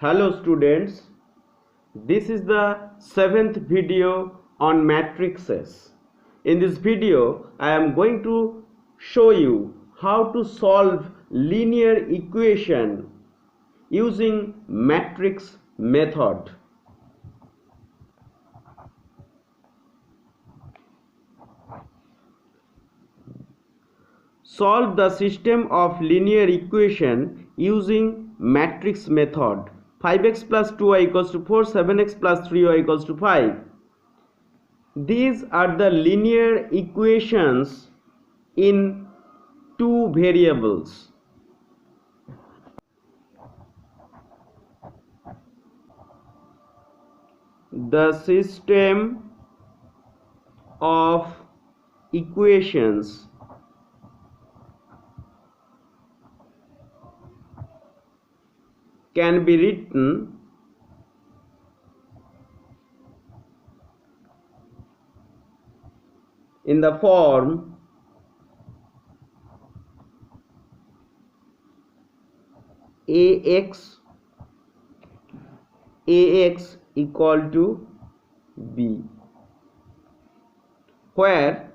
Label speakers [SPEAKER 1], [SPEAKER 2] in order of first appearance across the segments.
[SPEAKER 1] Hello students, this is the 7th video on matrices. In this video, I am going to show you how to solve linear equation using matrix method. Solve the system of linear equation using matrix method. 5x plus 2y equals to 4, 7x plus 3y equals to 5. These are the linear equations in two variables. The system of equations can be written in the form ax equal to b, where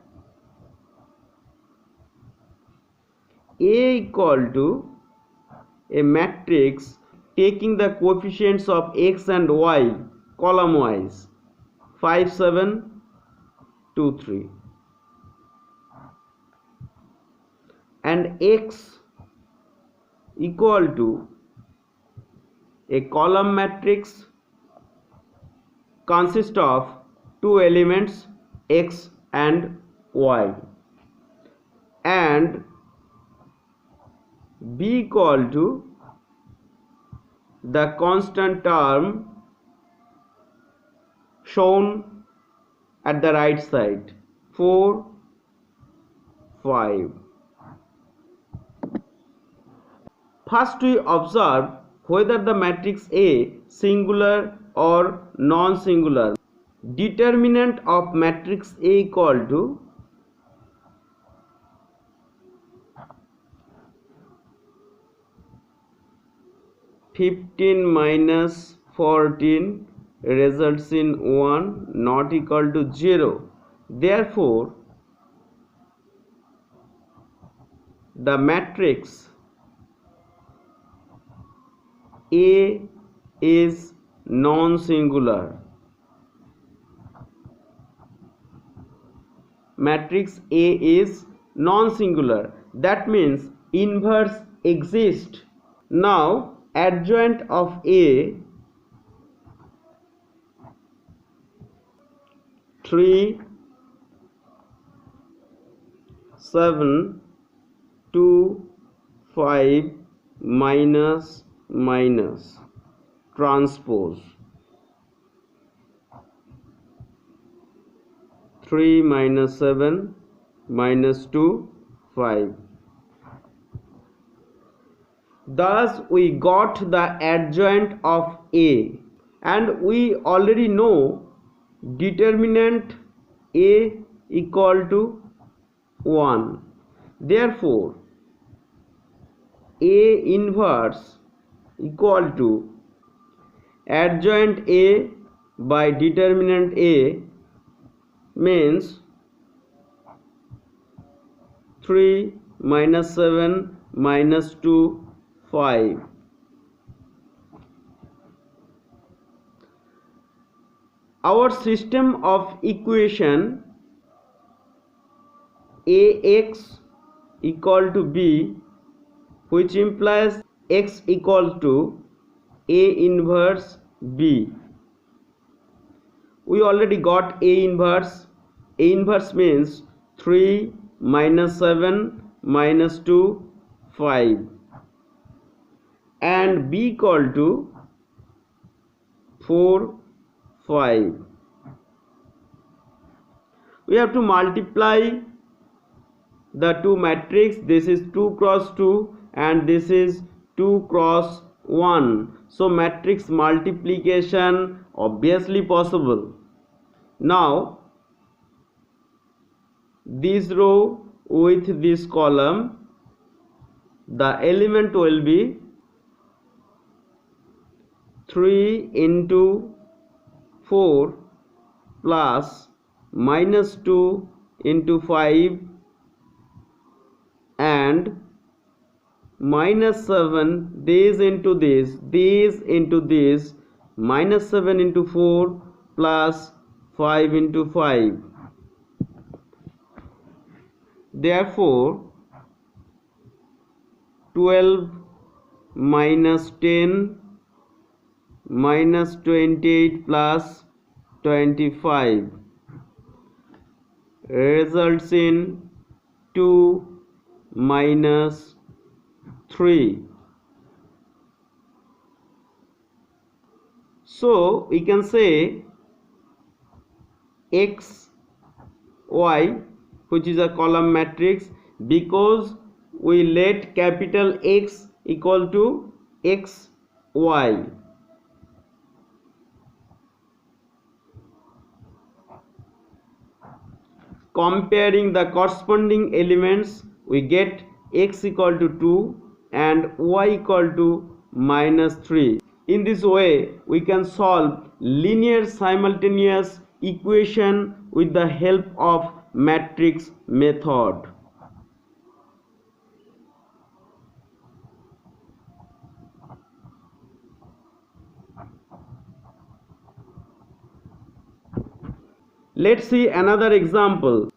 [SPEAKER 1] A equal to a matrix taking the coefficients of x and y column wise 5, 7, 2, 3, and x equal to a column matrix consists of two elements x and y, and b equal to the constant term shown at the right side 4, 5. First we observe whether the matrix A singular or non-singular. Determinant of matrix A equal to (15 minus 14) results in 1 not equal to 0. Therefore, the matrix A is non-singular. Matrix A is non-singular. That means inverse exists. Now, adjoint of A 3, 7, 2, 5 minus transpose 3 minus 7 minus 2, 5. Thus we got the adjoint of A, and we already know determinant A equal to 1. Therefore, A inverse equal to adjoint A by determinant A means 3 minus 7 minus 2, 5. Our system of equation Ax equal to b, which implies x equal to A inverse b. We already got A inverse. A inverse means 3 minus 7 minus 2, 5, and b equal to 4, 5. We have to multiply the two matrix. This is 2 cross 2 and this is 2 cross 1. So matrix multiplication obviously possible. Now this row with this column, the element will be 3 into 4 plus minus 2 into 5 and minus 7 this into this minus 7 into 4 plus 5 into 5. Therefore 12 minus 10 minus 28 plus 25 results in 2 minus 3. So we can say x y, which is a column matrix, because we let capital X equal to x y. Comparing the corresponding elements, we get x equal to 2 and y equal to minus 3. In this way, we can solve linear simultaneous equation with the help of matrix method. Let's see another example.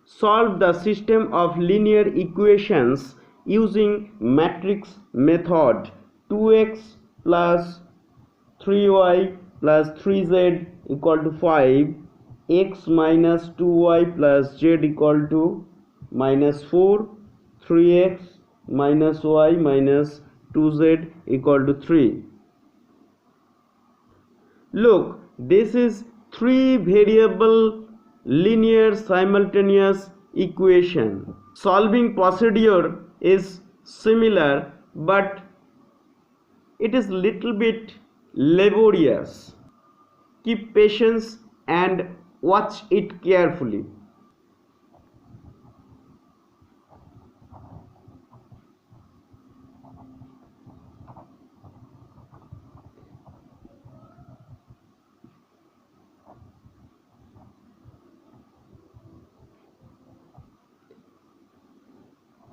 [SPEAKER 1] Solve the system of linear equations using matrix method. 2x plus 3y plus 3z equal to 5, x minus 2y plus z equal to minus 4, 3x minus y minus 2z equal to 3. Look, this is 3 variable linear simultaneous equation. Solving procedure is similar, but it is little bit laborious. Keep patience and watch it carefully.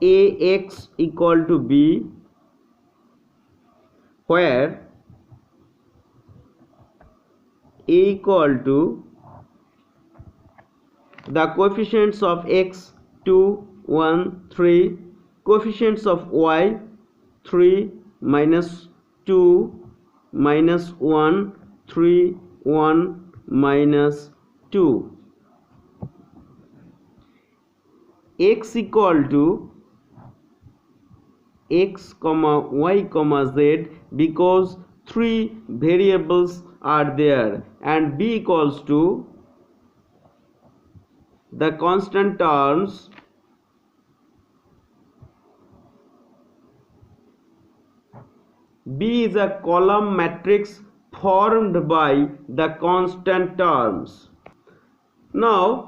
[SPEAKER 1] Ax equal to b, where a equal to the coefficients of x 2, 1, 3, coefficients of y 3, minus 2, minus 1, 3, 1, minus 2. X equal to x comma y comma z, because 3 variables are there, and b equals to the constant terms B is a column matrix formed by the constant terms. Now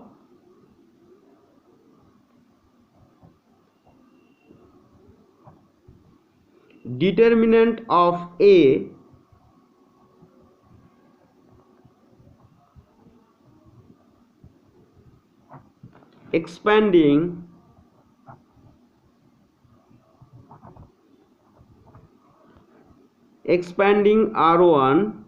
[SPEAKER 1] determinant of A expanding R1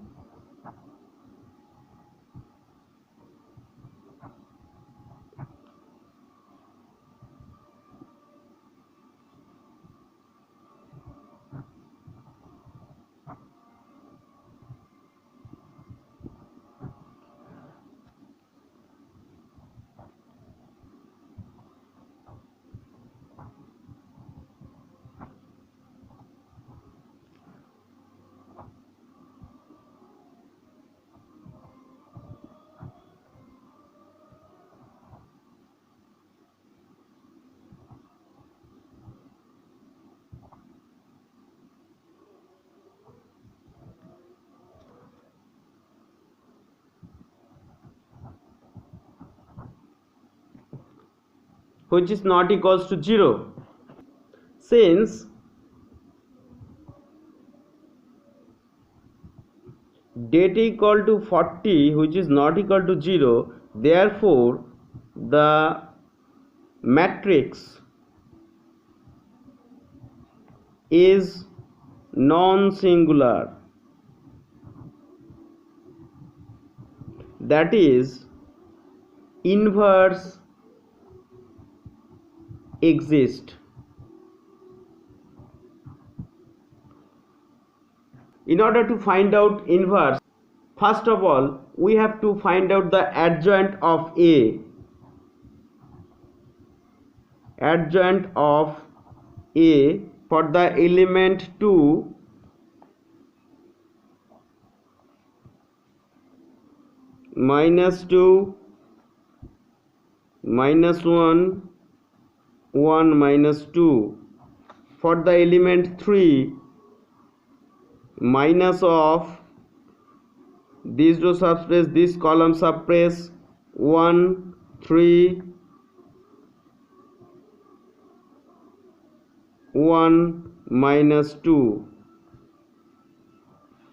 [SPEAKER 1] which is not equals to 0. Since data equal to 40, which is not equal to 0, therefore the matrix is non-singular, that is inverse exist. In order to find out inverse, first of all we have to find out the adjoint of A. Adjoint of A for the element 2 -2 -1 1 -2, for the element 3 minus of this row subspace, this column subspace 1 3 1 -2,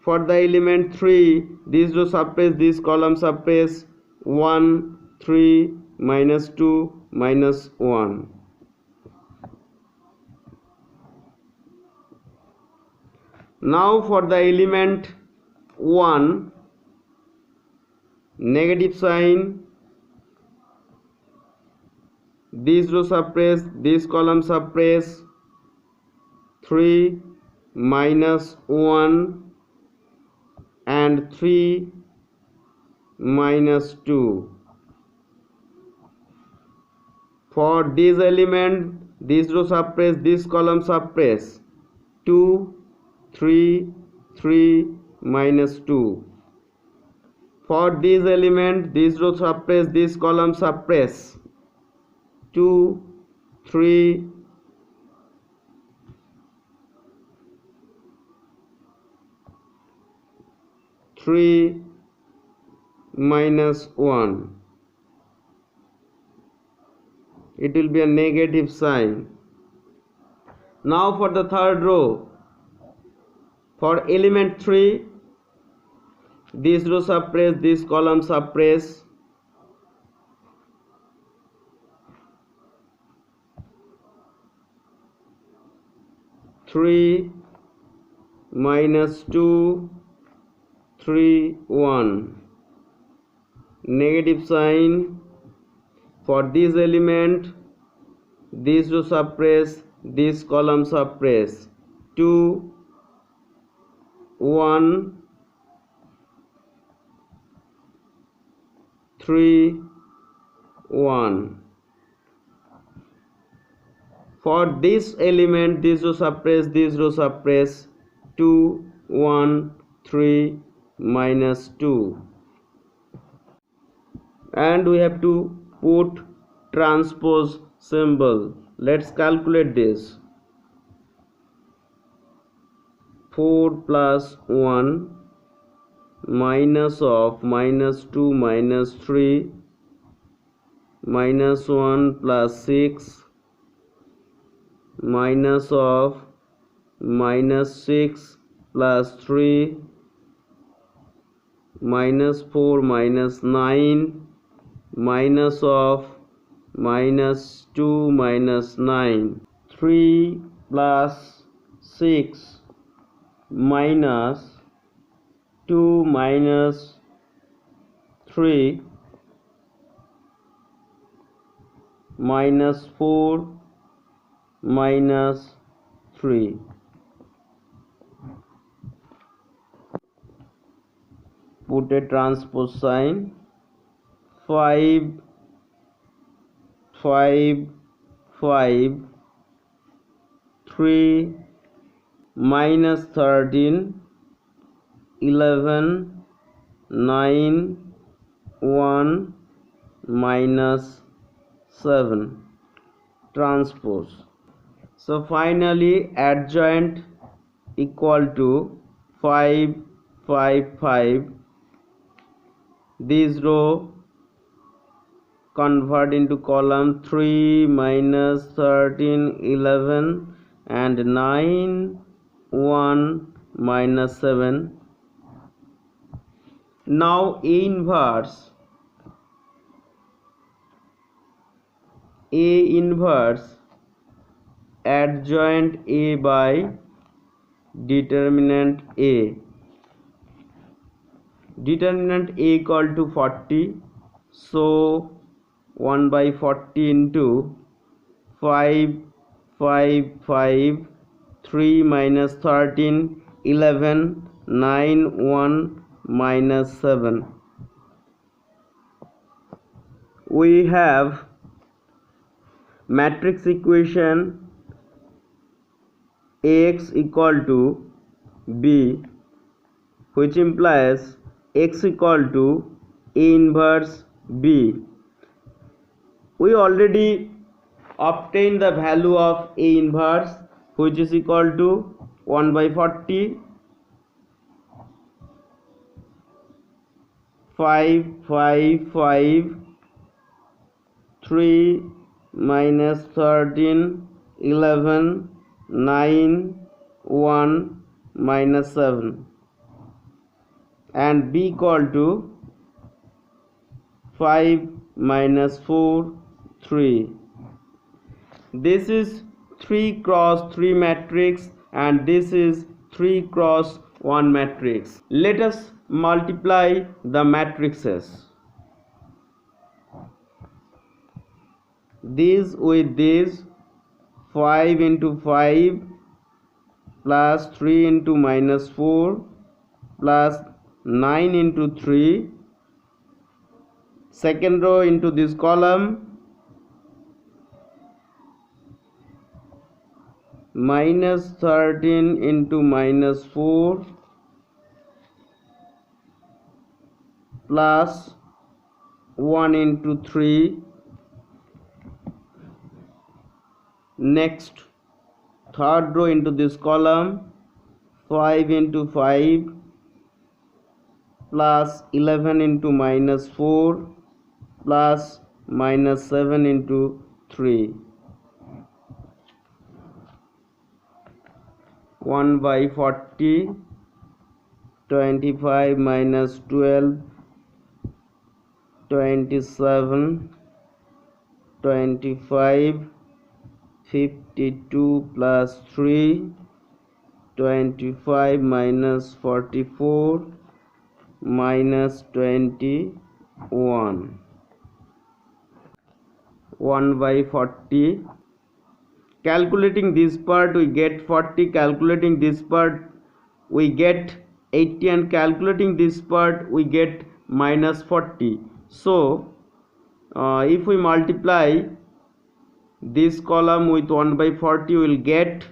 [SPEAKER 1] for the element 3 this row subspace, this column subspace 1 3 -2 -1. Now for the element 1, negative sign, this row subtract, this column subtract, 3 -1 and 3 -2. For this element, this row subtract, this column subtract, 2 3 3 -2. For this element, this row subtract, this column subtract, 2 3 3 -1. It will be a negative sign. Now for the third row, for element 3, this row subtract, this column subtract, 3 -2 3 1, negative sign. For this element, this row subtract, this column subtract, 2 1 3 1. For this element, this row subtract, this row subtract, 2 1 3 -2. And we have to put transpose symbol. Let's calculate this. 4 + 1 minus of -2 -3 -1 + 6 minus of -6 + 3 -4 -9 minus of -2 -9, 3 + 6 minus 2 -3 -4 -3. Put a transpose sign. 5 5 5 3 -13 11 9 1 -7. Transpose. So finally adjoint equal to 5 5 5. This row convert into column, 3 -13 11 and 9 1 -7. Now A inverse adjoint A by determinant A. Determinant A equal to 40, so 1 by 40 into 5, 5, 5, 3 minus 13, 11, 9, 1 minus 7. We have matrix equation Ax equal to B, which implies x equal to A inverse B. We already obtained the value of A inverse, which is equal to 1 by 40, 5, 5, 5, 3 minus 13, 11, 9, 1 minus 7, and B equal to 5 minus 4, 3. This is 3 cross 3 matrix and this is 3 cross 1 matrix. Let us multiply the matrices. This with this, 5 into 5 plus 3 into minus 4 plus 9 into 3. Second row into this column, minus 13 into minus 4 plus 1 into 3. Next, third row into this column, 5 into 5 plus 11 into minus 4 plus minus 7 into 3. 1 by 40, 25 minus 12, 27, 25, 52 plus 3, 25 minus 44 minus 21. 1 by 40. Calculating this part we get 40, calculating this part we get 80, and calculating this part we get minus 40. So if we multiply this column with 1 by 40, we will get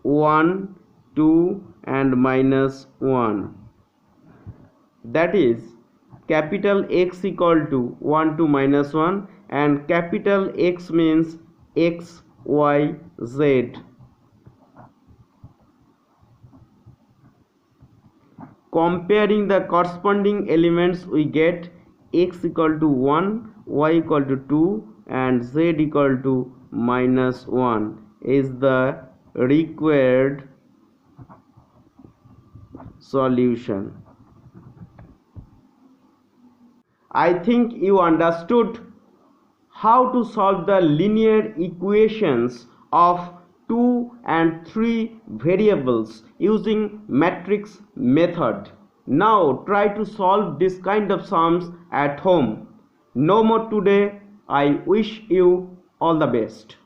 [SPEAKER 1] 1, 2 and minus 1. That is capital X equal to 1 to minus 1, and capital X means X, Y, Z. Comparing the corresponding elements, we get X equal to 1, Y equal to 2 and Z equal to minus 1 is the required solution. I think you understood how to solve the linear equations of 2 and 3 variables using matrix method. Now try to solve this kind of sums at home. No more today. I wish you all the best.